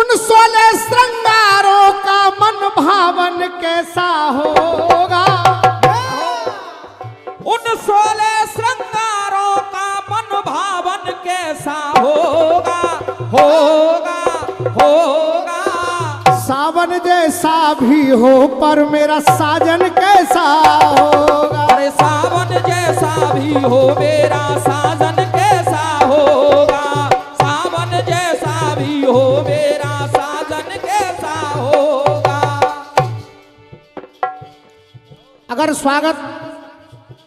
उन 16 श्रृंगारों का मन भावन कैसा होगा। उन 16 श्रृंगारों का मन भावन कैसा होगा, होगा, होगा। सावन जैसा भी हो पर मेरा साजन कैसा होगा। अरे सावन जैसा भी हो मेरा साजन कैसा होगा, सावन जैसा भी हो मेरा साजन कैसा होगा। अगर स्वागत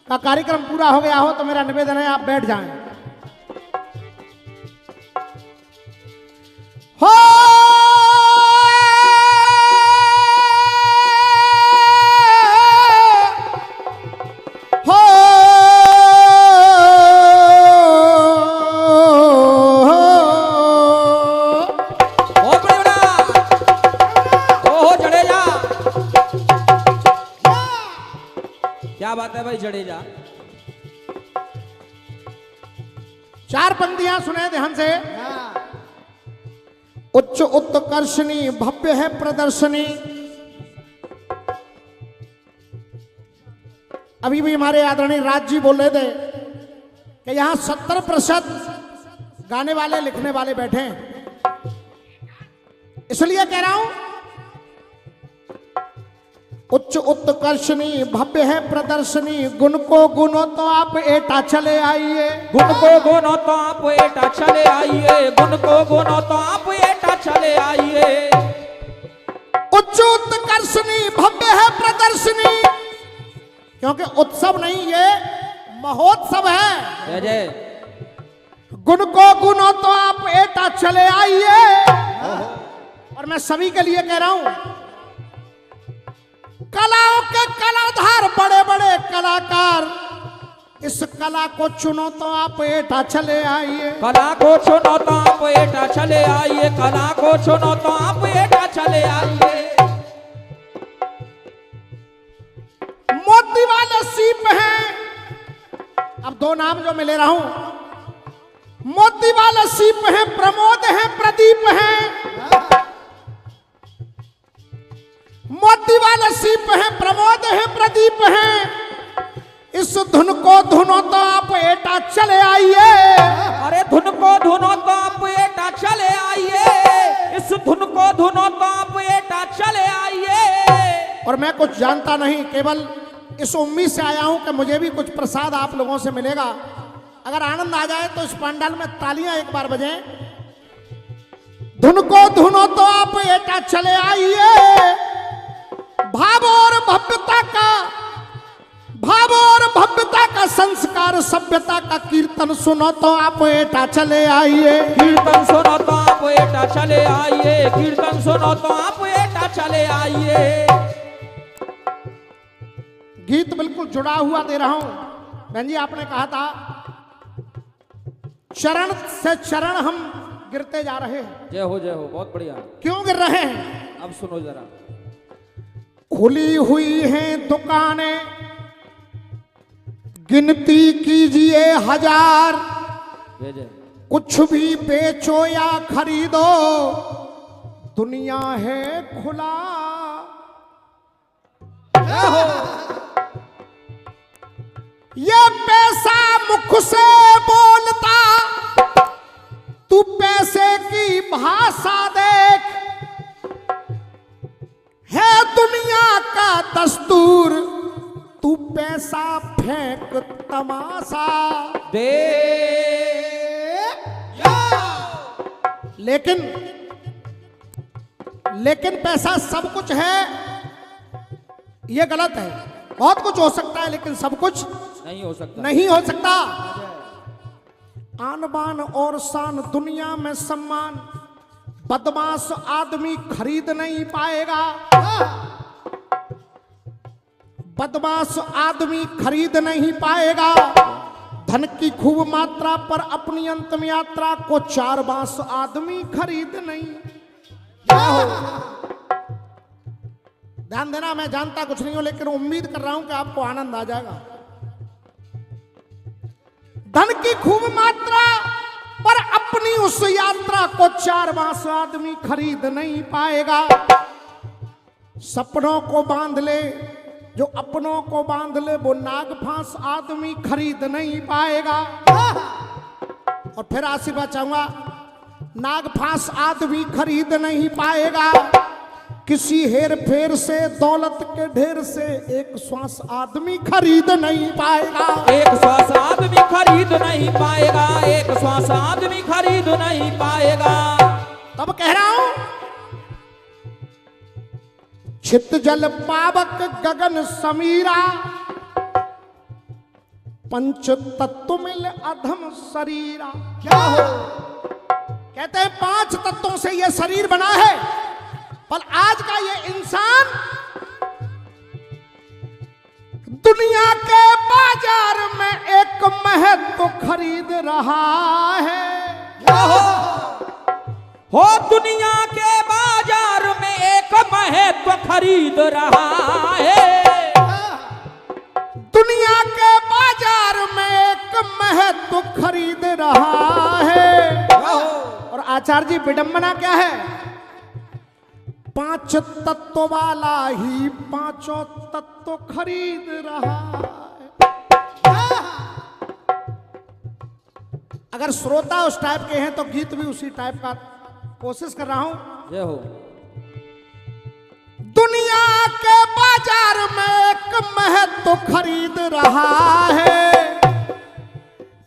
का कार्यक्रम पूरा हो गया हो तो मेरा निवेदन है आप बैठ जाएं। हो क्या बात है भाई जडेजा। 4 पंक्तियां सुने ध्यान से। उच्च उत्कर्षणी भव्य है प्रदर्शनी। अभी भी हमारे आदरणीय राज जी बोल रहे थे कि यहां 70% गाने वाले लिखने वाले बैठे हैं, इसलिए कह रहा हूं उच्च उत्कर्षणी भव्य है प्रदर्शनी। गुण को गुणो तो आप एटा चले आइए, गुण को गुणो तो आप एटा चले आइए, गुण को गुणो तो आप एटा चले आइए। उच्च उत्कर्षणी भव्य है प्रदर्शनी, क्योंकि उत्सव नहीं ये महोत्सव है। जय जय। गुण को गुणो तो आप एटा चले आइए। और मैं सभी के लिए कह रहा हूं कलाओं के कलाधार बड़े बड़े कलाकार, इस कला को चुनो तो आप एटा चले आइए। कला को चुनो तो आप एटा चले आइए, कला को चुनो तो आप एटा चले आइए। मोती वाले सीप हैं, अब 2 नाम जो मैं ले रहा हूं, मोती वाले सीप हैं, प्रमोद हैं, प्रदीप हैं। मोती वाले सीप हैं, प्रमोद हैं, प्रदीप हैं। इस धुन को धुनो तो आप एटा चले आइए। अरे धुन को धुनो तो आप एटा चले आइए, इस धुन को धुनो तो आप एटा चले आइए। और मैं कुछ जानता नहीं, केवल इस उम्मीद से आया हूं कि मुझे भी कुछ प्रसाद आप लोगों से मिलेगा। अगर आनंद आ जाए तो इस पंडाल में तालियां एक बार बजें। धुन को धुनो तो आप एटा चले आइए। भाव और भव्यता का, भाव और भव्यता का संस्कार, सभ्यता का कीर्तन सुनो तो आप एटा चले आइए। कीर्तन सुनो तो आप एटा चले आइए, कीर्तन सुनो तो आप एटा चले आइए। गीत बिल्कुल जुड़ा हुआ दे रहा हूं। बहन जी आपने कहा था चरण से चरण हम गिरते जा रहे हैं। जय हो जय हो, बहुत बढ़िया। क्यों गिर रहे हैं? अब सुनो जरा। खुली हुई हैं दुकानें, गिनती कीजिए 1000। जय जय। कुछ भी बेचो या खरीदो, दुनिया है खुला। ये पैसा मुख से बोलता, तू पैसे की भाषा देख। है दुनिया का दस्तूर, तू पैसा फेंक तमाशा दे। लेकिन पैसा सब कुछ है, ये गलत है। बहुत कुछ हो सकता है लेकिन सब कुछ नहीं हो सकता, नहीं हो सकता। आन बान और शान, दुनिया में सम्मान, बदमाश आदमी खरीद नहीं पाएगा। बदमाश आदमी खरीद नहीं पाएगा। धन की खूब मात्रा पर अपनी अंतिम यात्रा को 4 बांस आदमी खरीद नहीं। ध्यान देना, मैं जानता कुछ नहीं हूं लेकिन उम्मीद कर रहा हूं कि आपको आनंद आ जाएगा। धन की खूब मात्रा पर अपनी उस यात्रा को 4 मास आदमी खरीद नहीं पाएगा। सपनों को बांध ले, जो अपनों को बांध ले, वो नागफांस आदमी खरीद नहीं पाएगा। और फिर आशीर्वाद चाहूंगा, नागफांस आदमी खरीद नहीं पाएगा। किसी हेर फेर से, दौलत के ढेर से एक श्वास आदमी खरीद नहीं पाएगा। एक श्वास आदमी खरीद नहीं पाएगा, एक श्वास आदमी खरीद नहीं पाएगा। तब कह रहा हूं, छित जल पावक गगन समीरा, पंच तत्व मिल अधम शरीरा। क्या हो? कहते हैं 5 तत्वों से यह शरीर बना है, पर आज का ये इंसान दुनिया के बाजार में एक महत्व खरीद रहा है। हो दुनिया के बाजार में एक महत्व खरीद रहा है। दुनिया के बाजार में एक महत्व खरीद रहा है। और आचार्य जी, विडंबना क्या है? 5 तत्व वाला ही 5 तत्व खरीद रहा है। अगर श्रोता उस टाइप के हैं तो गीत भी उसी टाइप का कोशिश कर रहा हूं। जय हो। दुनिया के बाजार में एक महत्व खरीद रहा है।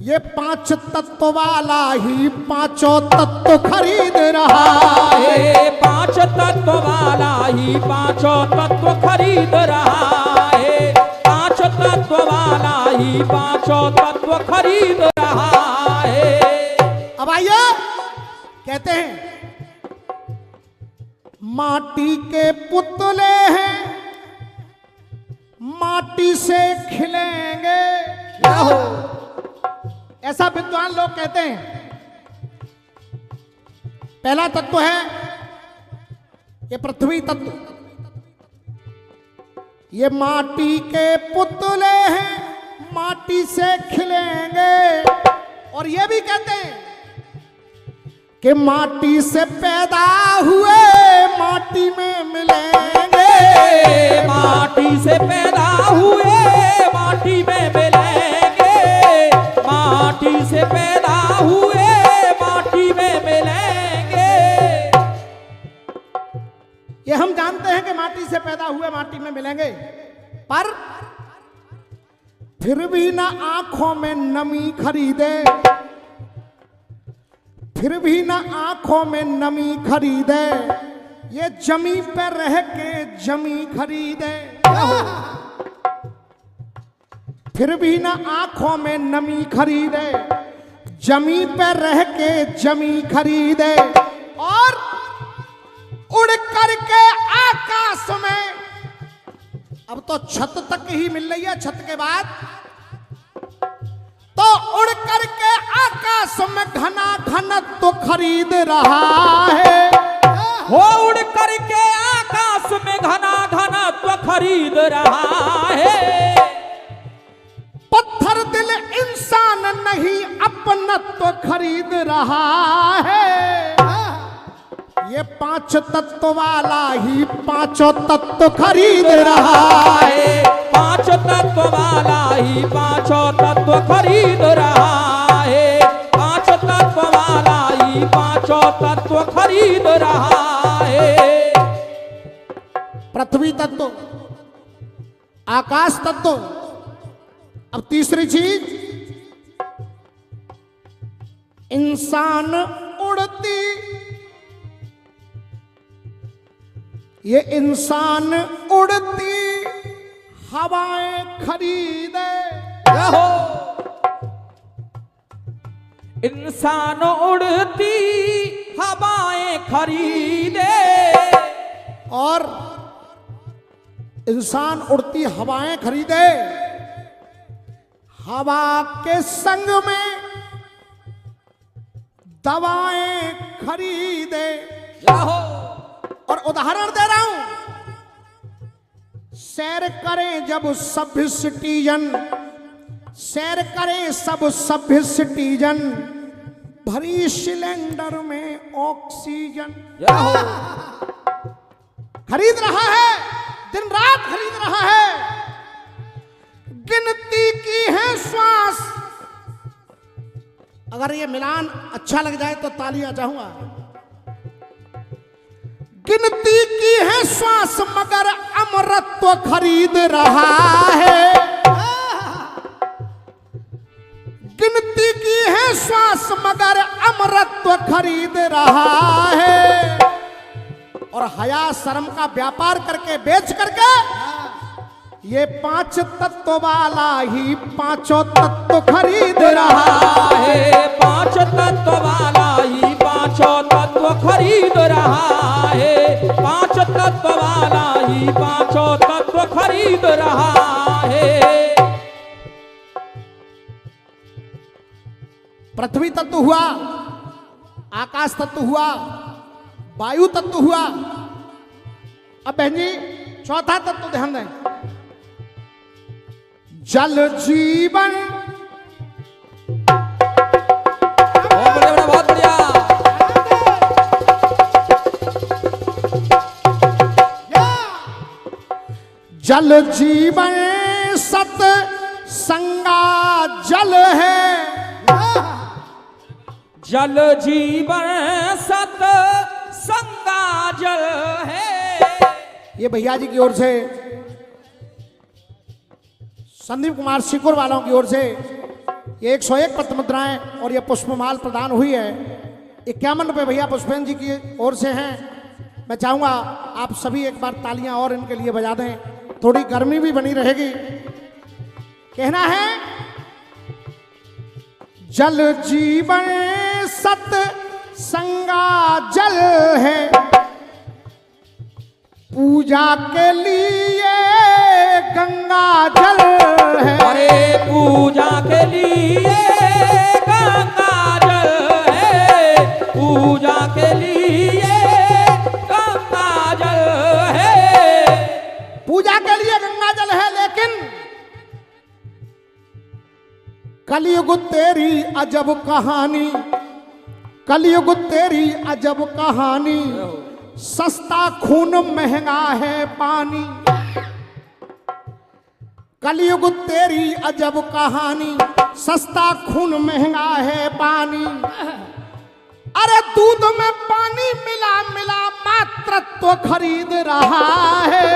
ये 5 तत्व वाला ही 5 तत्व खरीद रहा है। 5 तत्व वाला ही 5 तत्व खरीद रहा है। 5 तत्व वाला ही 5 तत्व खरीद रहा है। अब आइए, कहते हैं माटी के पुतले हैं, माटी से खिलेंगे। क्या हो? ऐसा विद्वान लोग कहते हैं। पहला तत्व है ये पृथ्वी तत्व, ये माटी के पुतले हैं, माटी से खिलेंगे। और ये भी कहते हैं कि माटी से पैदा हुए माटी में मिलेंगे। माटी से पैदा हुए माटी में मिलेंगे। माटी से पैदा हुए माटी में मिलेंगे। ये हम जानते हैं कि माटी से पैदा हुए माटी में मिलेंगे, पर फिर भी ना आंखों में नमी खरीदे, फिर भी ना आंखों में नमी खरीदे, ये जमी पे रह के जमी खरीदे। फिर भी ना आंखों में नमी खरीदे, जमी पे रह के जमी खरीदे। और उड़ करके आकाश में, अब तो छत तक ही मिल रही है, छत के बाद तो उड़ करके आकाश में घना घनत्व खरीद रहा है। हो उड़ करके आकाश में घना घनत्व खरीद रहा है। पत्थर दिल इंसान नहीं अपनत्व खरीद रहा है। ये 5 तत्व वाला ही 5 तत्व खरीद रहा है। 5 तत्व वाला ही 5 तत्व खरीद रहा है। 5 तत्व वाला ही 5 तत्व खरीद रहा है। पृथ्वी तत्व, आकाश तत्व। अब तीसरी चीज, इंसान उड़ती, ये इंसान उड़ती हवाएं खरीदे। हो इंसान उड़ती हवाएं खरीदे। और इंसान उड़ती हवाएं खरीदे, हवा के संग में दवाएं खरीदे। और उदाहरण दे रहा हूं, सैर करें जब सभ्य सिटीजन, सैर करें सब सभ्य सिटीजन, भरी सिलेंडर में ऑक्सीजन जय हो। खरीद रहा है, दिन रात खरीद रहा है, गिनती की है श्वास। अगर ये मिलान अच्छा लग जाए तो तालियां चाहूंगा। गिनती की है श्वास मगर अमरत्व खरीद रहा है। गिनती की है श्वास मगर अमरत्व खरीद रहा है। और हया शर्म का व्यापार करके बेच करके ये 5 तत्व वाला ही 5 तत्व खरीद रहा है। 5 तत्व वाला ही 5 तत्व खरीद रहा है। 5 तत्व वाला ही 5 तत्व खरीद रहा है। पृथ्वी तत्व हुआ, आकाश तत्व हुआ, वायु तत्व हुआ। अब बहन जी चौथा तत्व ध्यान दें, जल जीवन। बहुत बढ़िया, बहुत बढ़िया। जल जीवन सत संगा जल है। जल जीवन सत संगा जल है। ये भैया जी की ओर से, संदीप कुमार सिकुर वालों की ओर से ये 101 पत्र मुद्राएं और ये पुष्पमाल प्रदान हुई है। 51 रुपये भैया पुष्पेन जी की ओर से हैं। मैं चाहूंगा आप सभी एक बार तालियां और इनके लिए बजा दें, थोड़ी गर्मी भी बनी रहेगी। कहना है, जल जीवन सत संगा जल है, पूजा के लिए गंगा जल है। अरे पूजा के लिए गंगा जल है। पूजा के लिए गंगा जल है। पूजा के लिए गंगा जल है, लेकिन कलयुग तेरी अजब कहानी, कलयुग तेरी अजब कहानी, सस्ता खून महंगा है पानी। कलयुग तेरी अजब कहानी, सस्ता खून महंगा है पानी। अरे दूध में पानी मिला मिला मातृत्व खरीद रहा है।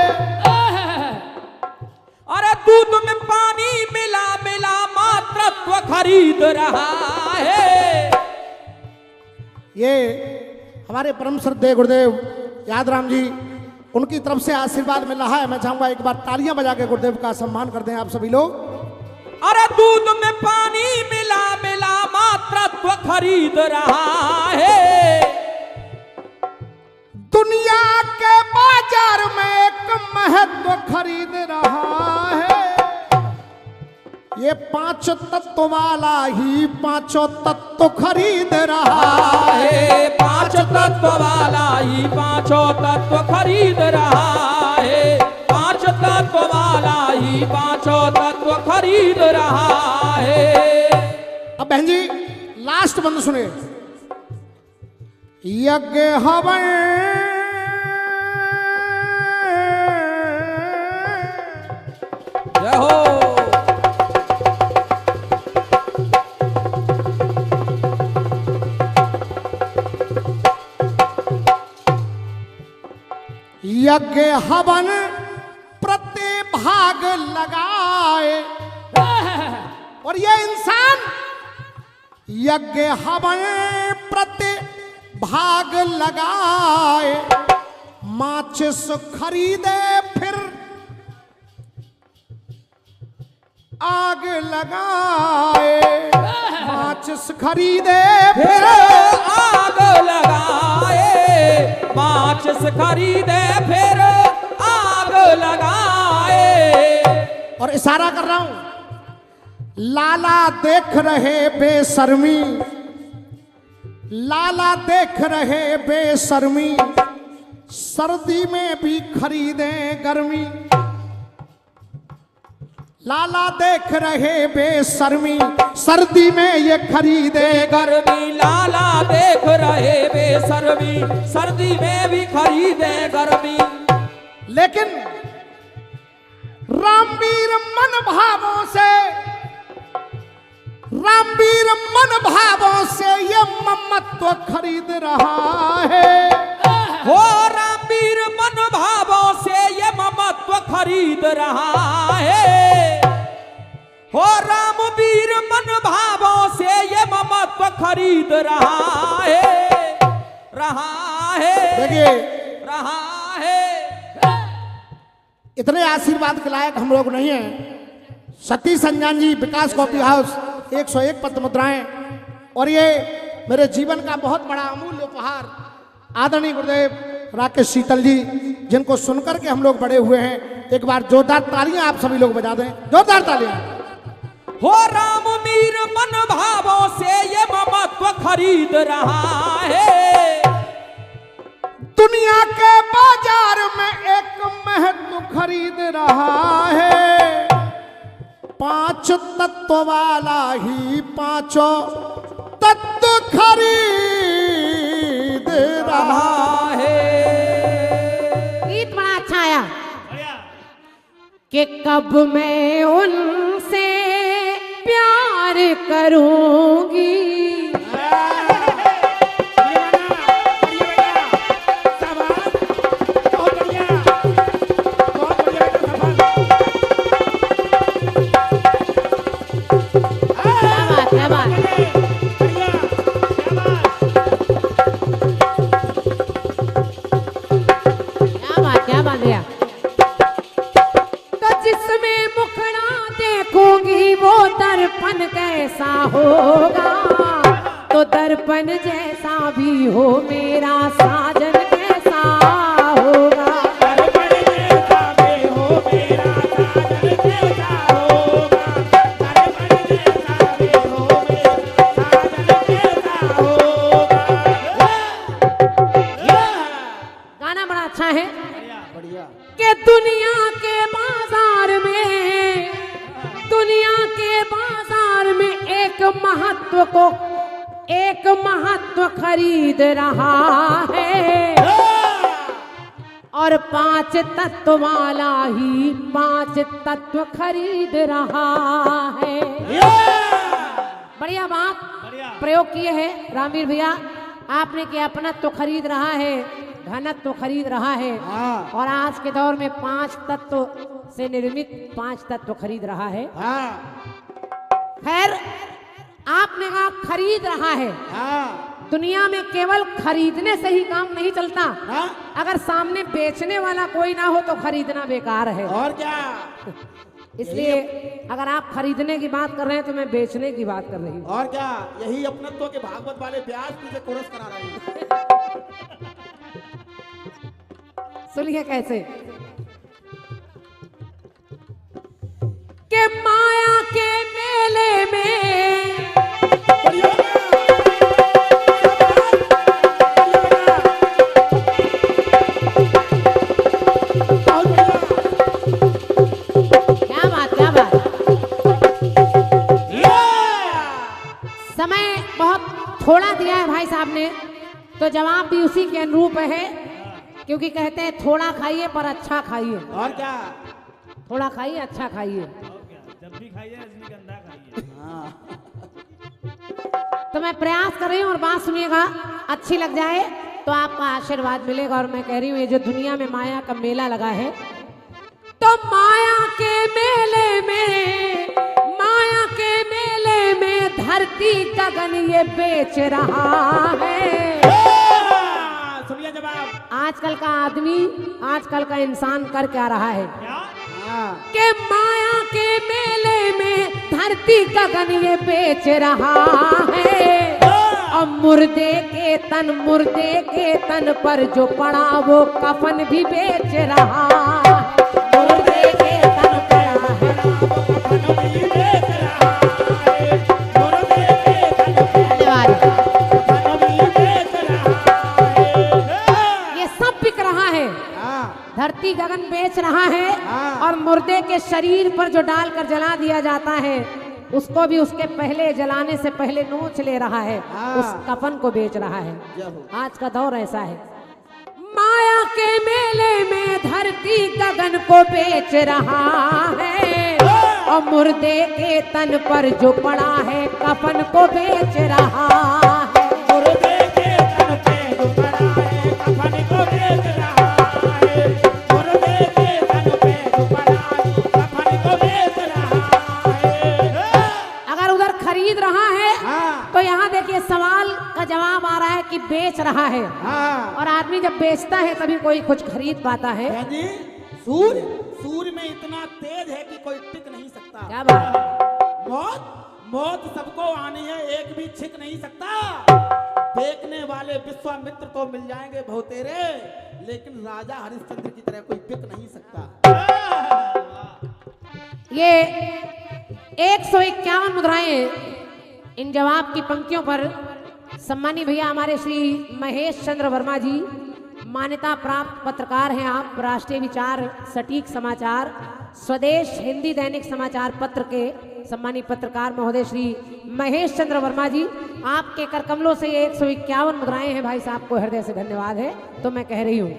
अरे दूध में पानी मिला मिला मातृत्व खरीद रहा है। ये हमारे परम श्रद्धेय गुरुदेव यादराम जी, उनकी तरफ से आशीर्वाद मिल रहा है। मैं चाहूंगा एक बार तालियां बजा के गुरुदेव का सम्मान कर दें आप सभी लोग। अरे दूध में पानी मिला मिला मातृत्व खरीद रहा है। दुनिया के बाजार में एक महत्व खरीद रहा है। ये 5 तत्व वाला ही 5 तत्व खरीद रहा है। 5 तत्व वाला ही 5 तत्व खरीद रहा है। 5 तत्व वाला ही 5 तत्व खरीद रहा है। अब बहन जी लास्ट बंद सुने, यज्ञ हवन जय हो। यज्ञ हवन प्रतिभाग लगाए। और ये इंसान यज्ञ हवन प्रतिभाग लगाए, माचिस खरीदे फिर आग लगाए। माचिस खरीदे फिर आग लगाए। माचिस खरीदे फिर आग लगाए। और इशारा कर रहा हूं, लाला देख रहे बेशर्मी, लाला देख रहे बेशर्मी, सर्दी में भी खरीदे गर्मी। लाला देख रहे बेशर्मी सर्दी में ये खरीदे गर्मी लाला देख रहे बेशर्मी सर्दी में भी खरीदे गर्मी। लेकिन रामवीर मन भावों से रामवीर मन भावों से ये ममत्व खरीद रहा है। हो रामवीर मन भावों से ये ममत्व खरीद रहा है। हो रामवीर मन भावों से ये ममत्व खरीद रहा है। देखिए रहा है। इतने आशीर्वाद के लायक हम लोग नहीं हैं। सतीश संजान जी, विकास कॉफी हाउस, 101 पत्र मुद्राएं, और ये मेरे जीवन का बहुत बड़ा अमूल्य उपहार आदरणीय गुरुदेव राकेश शीतल जी, जिनको सुनकर के हम लोग बड़े हुए हैं। एक बार जोरदार तालियां आप सभी लोग बजा दें, जोरदार तालियां। हो रामवीर मन भावों से ये ममत्व खरीद रहा है। दुनिया के बाजार में एक महत्व खरीद रहा है। 5 तत्व वाला ही 5 तत्व खरीद रहा है। गीत बड़ा अच्छा आया कि कब मैं उनसे प्यार करूंगी। दर्पण कैसा होगा तो दर्पण जैसा भी हो मेरा साजन कैसा होगा। दर्पण जैसा भी हो मेरा साजन कैसा होगा। दर्पण जैसा भी हो मेरा साजन कैसा होगा। गाना बड़ा अच्छा है कि दुनिया के बाजार में एक महत्व खरीद रहा है। और 5 तत्व वाला ही 5 तत्व खरीद रहा है। बढ़िया बात प्रयोग किए है रामवीर भैया आपने, कि अपनत्व खरीद रहा है, घनत्व खरीद रहा है, और आज के दौर में 5 तत्व से निर्मित 5 तत्व खरीद रहा है। खैर आपने कहा खरीद रहा है। दुनिया में केवल खरीदने से ही काम नहीं चलता। अगर सामने बेचने वाला कोई ना हो तो खरीदना बेकार है। और क्या, इसलिए अगर आप खरीदने की बात कर रहे हैं तो मैं बेचने की बात कर रही हूँ। और क्या, यही अपनत्व के भागवत वाले ब्याज तुझे कोरस करा रहे हैं। सुनिए कैसे के माया के मेले में समय बहुत थोड़ा दिया है भाई साहब ने, तो जवाब भी उसी के अनुरूप है, क्योंकि कहते हैं थोड़ा खाइए पर अच्छा खाइए। और क्या, थोड़ा खाइए अच्छा खाइए, जब भी खाइए गंदा खाइए। तो मैं प्रयास कर रही हूँ और बात सुनिएगा, अच्छी लग जाए तो आपका आशीर्वाद मिलेगा। और मैं कह रही हूँ ये जो दुनिया में माया का मेला लगा है, तो माया के मेले में, माया के मेले में धरती गगन ये बेच रहा है। सुनिए जवाब। आजकल का आदमी, आजकल का इंसान कर क्या रहा है कि माया के मेले में धरती गगन ये बेच रहा है। और मुर्दे के तन पर जो पड़ा वो कफन भी बेच रहा है। मुर्दे के तन पड़ा है वो कफन भी बेच रहा है। मुर्दे के तन ये सब बिक रहा है। धरती गगन बेच रहा है हाँ। और मुर्दे के शरीर पर जो डालकर जला दिया जाता है उसको भी उसके पहले जलाने से पहले नोच ले रहा है, हाँ। उस कफन को बेच रहा है। जय हो। आज का दौर ऐसा है, माया के मेले में धरती गगन को बेच रहा है और मुर्दे के तन पर जो पड़ा है कफन को बेच रहा है। मुर्दे के तन पे जो पड़ा है कफन को बेच रहा है, मुर्दे के तन पे जो पड़ा है कफन को बेच रहा है। अगर उधर खरीद रहा है हाँ। तो यहाँ देखिए सवाल का जवाब आ रहा है कि बेच रहा है। हाँ। और आदमी जब बेचता है तभी कोई कुछ खरीद पाता है। बहन जी, सूर्य में इतना तेज है कि कोई टिक नहीं सकता। क्या बात है? मौत सबको आनी है, एक भी छिक नहीं सकता। देखने वाले विश्वामित्र तो मिल जाएंगे बहुतेरे, लेकिन राजा हरिश्चंद्र की तरह कोई बिक नहीं सकता। ये 151 मुद्राएं इन जवाब की पंक्तियों पर सम्मानी भैया हमारे श्री महेश चंद्र वर्मा जी, मान्यता प्राप्त पत्रकार हैं आप, राष्ट्रीय विचार सटीक समाचार स्वदेश हिंदी दैनिक समाचार पत्र के सम्मानित पत्रकार महोदय श्री महेश चंद्र वर्मा जी, आपके करकमलों से ये 151 मुद्राएं हैं भाई साहब को हृदय से धन्यवाद है। तो मैं कह रही हूँ,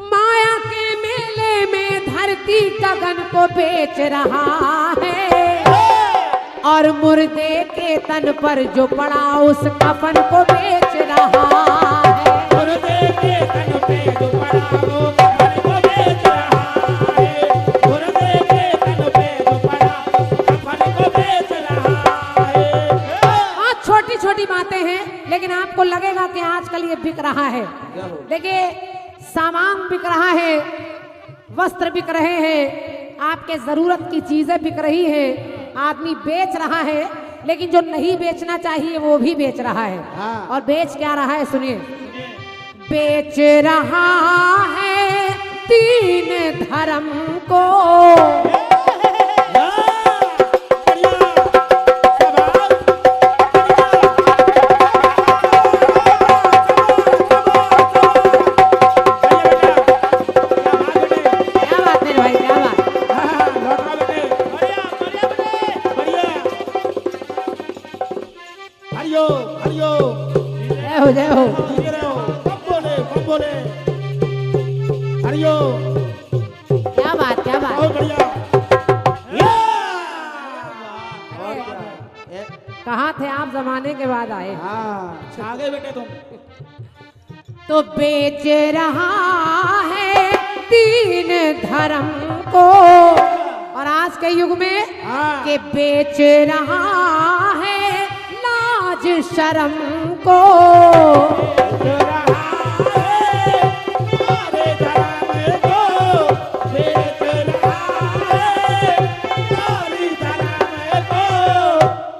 माया के मेले में धरती गगन को बेच रहा है और मुर्दे के तन पर जो पड़ा उस कफन को बेच रहा है। मुर्दे के तन पे जो पड़ा वो कफन को बेच रहा है, मुर्दे के तन पे जो पड़ा कफन को बेच रहा है। आज छोटी छोटी बातें हैं लेकिन आपको लगेगा कि आजकल ये बिक रहा है। देखिए सामान बिक रहा है, वस्त्र बिक रहे हैं, आपके जरूरत की चीजें बिक रही हैं, आदमी बेच रहा है, लेकिन जो नहीं बेचना चाहिए वो भी बेच रहा है। हाँ। और बेच क्या रहा है सुनिए, बेच रहा है दीन धर्म को जय हो। क्या बात क्या बात, कहाँ थे आप, जमाने के बाद आए। छा गए बेटे तुम। तो बेच रहा है दीन धर्म को, और आज के युग में के बेच रहा है लाज शर्म को।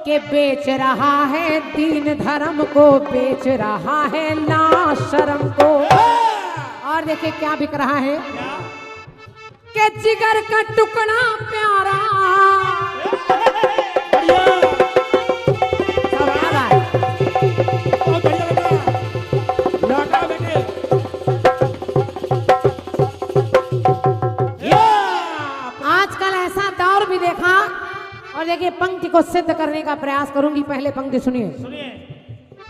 के बेच रहा है दीन धर्म को, बेच रहा है लाज शर्म को। और देखिए क्या बिक रहा है, के जिगर का टुकड़ा प्यारा। आजकल ऐसा दौर भी देखा, और देखिए पंक्ति को सिद्ध करने का प्रयास करूंगी। पहले पंक्ति सुनिए,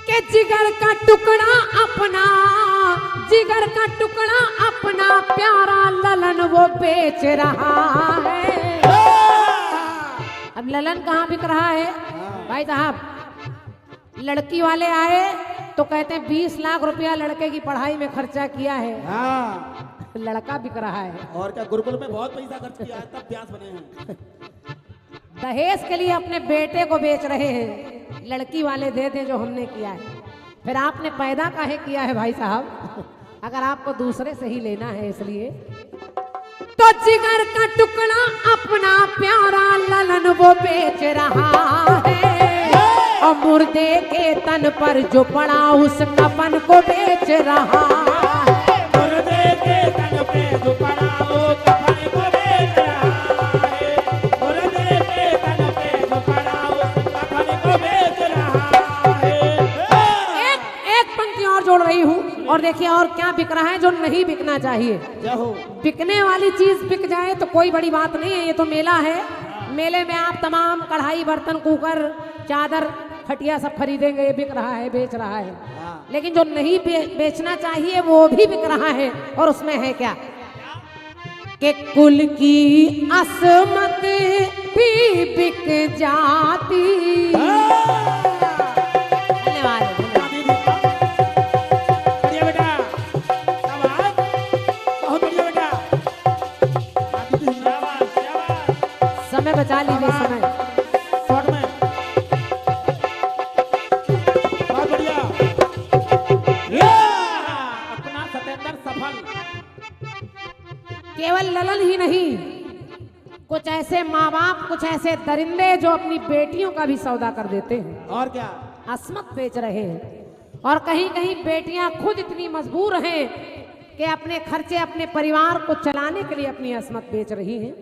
के जिगर का टुकड़ा अपना, जिगर का टुकड़ा अपना प्यारा ललन वो बेच रहा है। अब ललन कहाँ बिक रहा है भाई साहब, लड़की वाले आए तो कहते हैं 20 लाख रुपया लड़के की पढ़ाई में खर्चा किया है। लड़का बिक रहा है। और क्या, गुरुकुल में बहुत पैसा खर्च किया है तब प्यास बने हैं। दहेज के लिए अपने बेटे को बेच रहे हैं, लड़की वाले दे दें जो हमने किया है। फिर आपने पैदा काहे किया है भाई साहब, अगर आपको दूसरे से ही लेना है इसलिए। तो जिगर का टुकड़ा अपना प्यारा ललन वो बेच रहा है, और मुर्दे के तन पर जो पड़ा उस कफन को बेच रहा है। मुर्दे के तन पे जो पड़ा वो कफन को बेच रहा है, मुर्दे के तन पे जो पड़ा उस कफन को बेच रहा है। एक पंक्ति और जोड़ रही हूँ, और देखिए और क्या बिक रहा है जो नहीं बिकना चाहिए। जय हो। बिकने वाली चीज बिक जाए तो कोई बड़ी बात नहीं है, ये तो मेला है। मेले में आप तमाम कढ़ाई, बर्तन, कुकर, चादर, खटिया सब खरीदेंगे, ये बिक रहा है, बेच रहा है। लेकिन जो नहीं बेचना चाहिए वो भी बिक रहा है। और उसमें है क्या कि कुल की असमत भी बिक जाती। धन्यवाद। बढ़िया बेटा, शाबाश, बहुत बढ़िया बेटा। समय बचा लीजिए, समय शॉर्ट में बहुत बढ़िया। अपना सतेंद्र सफल। केवल ललन ही नहीं, कुछ ऐसे माँ बाप, कुछ ऐसे दरिंदे जो अपनी बेटियों का भी सौदा कर देते हैं और क्या, असमत बेच रहे हैं। और कहीं कहीं बेटियां खुद इतनी मजबूर हैं कि अपने खर्चे, अपने परिवार को चलाने के लिए अपनी असमत बेच रही हैं।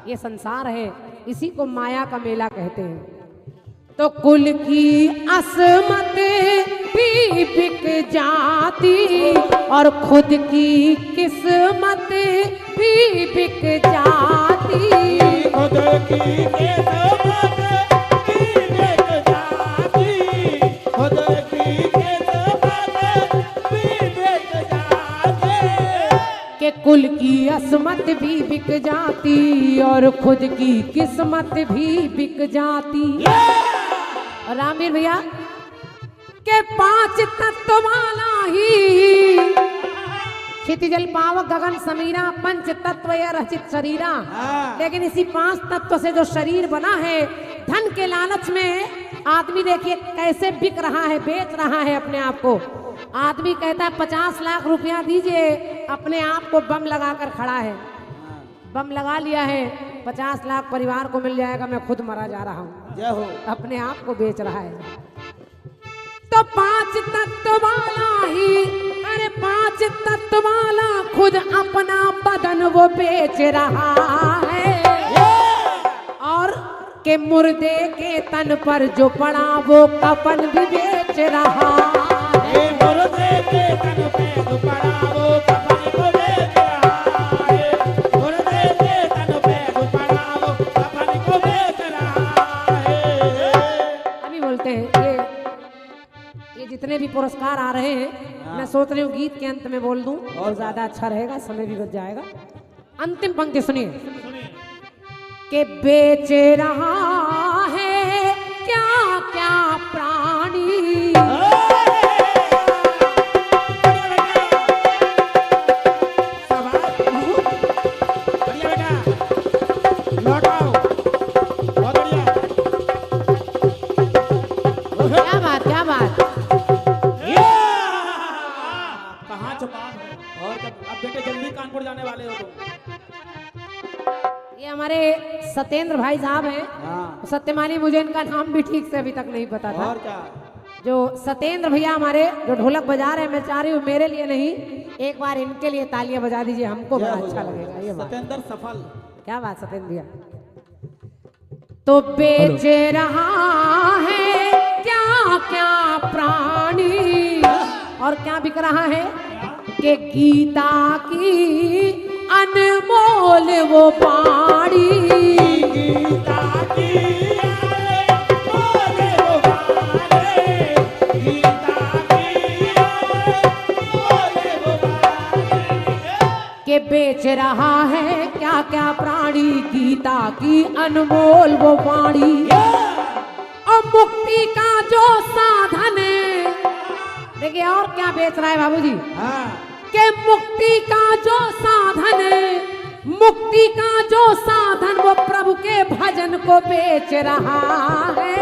ये संसार है, इसी को माया का मेला कहते हैं। तो कुल की असमत भी बिक जाती और खुद की किस्मत भी बिक जाती। खुद की किस्मत भी बिक जाती, खुद की किस्मत भी बिक जाती। कि कुल की असमत भी बिक जाती और खुद की किस्मत भी बिक जाती। और रामवीर भैया के 5 तत्व वाला ही क्षितिजल पावक गगन समीरा पंच तत्व यह रचित शरीरा। लेकिन इसी 5 तत्व से जो शरीर बना है, धन के लालच में आदमी देखिए कैसे बिक रहा है, बेच रहा है अपने आप को। आदमी कहता है 50 लाख रुपया दीजिए, अपने आप को बम लगाकर खड़ा है। बम लगा लिया है, 50 लाख परिवार को मिल जाएगा, मैं खुद मरा जा रहा हूँ। जय हो। अपने आप को बेच रहा है। तो 5 तत्व वाला ही, अरे 5 तत्व वाला खुद अपना बदन वो बेच रहा है। और के मुर्दे के तन पर जो पड़ा वो कफन भी बेच रहा है। मुर्दे के तन पे जो पड़ा वो कफन को बेच रहा है। मुर्दे के तन पे जो पड़ा वो कफन को बेच रहा है। अभी बोलते हैं ये जितने भी पुरस्कार आ रहे हैं, मैं सोच रही हूँ गीत के अंत में बोल दूं और ज्यादा अच्छा रहेगा, समय भी बच जाएगा। अंतिम पंक्ति सुनिए कि बेच रहा है क्या क्या प्राणी। क्या बात, क्या बात। कहाँ छुपा है? और अब बेटे जल्दी कानपुर जाने वाले हो तुम। ये हमारे सत्येंद्र भाई साहब हैं। सत्यमानी, मुझे इनका नाम भी ठीक से अभी तक नहीं पता था। और क्या, जो सत्येंद्र भैया हमारे जो ढोलक बजा रहे हैं, मैं चाह रही हूँ मेरे लिए नहीं, एक बार इनके लिए तालियां बजा दीजिए, हमको बड़ा अच्छा लगेगा। ये बात, सतेंद्र सफल। क्या बात सत्येंद्र भैया। तो बेच रहा है क्या क्या प्राणी, और क्या बिक रहा है कि गीता की अनमोल वो बाणी। गीता की अनमोल वो बाणी, गीता की अनमोल वो बाणी। के बेच रहा है क्या क्या प्राणी, गीता की अनमोल वो वाणी। और मुक्ति का जो साधन है, देखिए और क्या बेच रहा है बाबूजी, के मुक्ति का जो साधन है, मुक्ति का जो साधन वो प्रभु के भजन को बेच रहा है।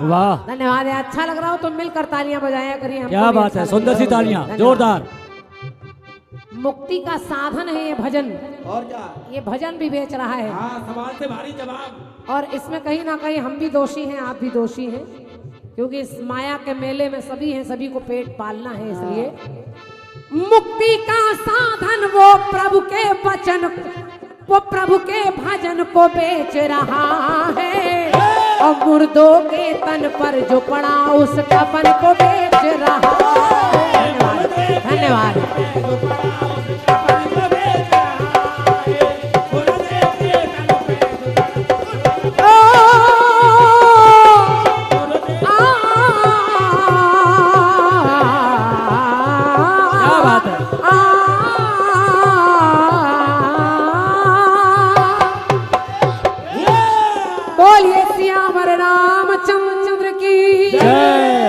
वाह, धन्यवाद है। अच्छा लग रहा हो तो मिलकर तालियां बजाया करिए। क्या बात है, सुंदर सी तालियां, जोरदार। मुक्ति का साधन है ये भजन, और क्या, ये भजन भी बेच रहा है। सवाल से भारी जवाब। और इसमें कहीं ना कहीं हम भी दोषी हैं, आप भी दोषी हैं, क्योंकि इस माया के मेले में सभी हैं, सभी को पेट पालना है। इसलिए मुक्ति का साधन वो प्रभु के वचन, वो प्रभु के भजन को बेच रहा है। और मुर्दों के तन पर जो पड़ा उस कफन को बेच रहा है। क्या बात है। बोलिए श्याम रामचंद्र की जय।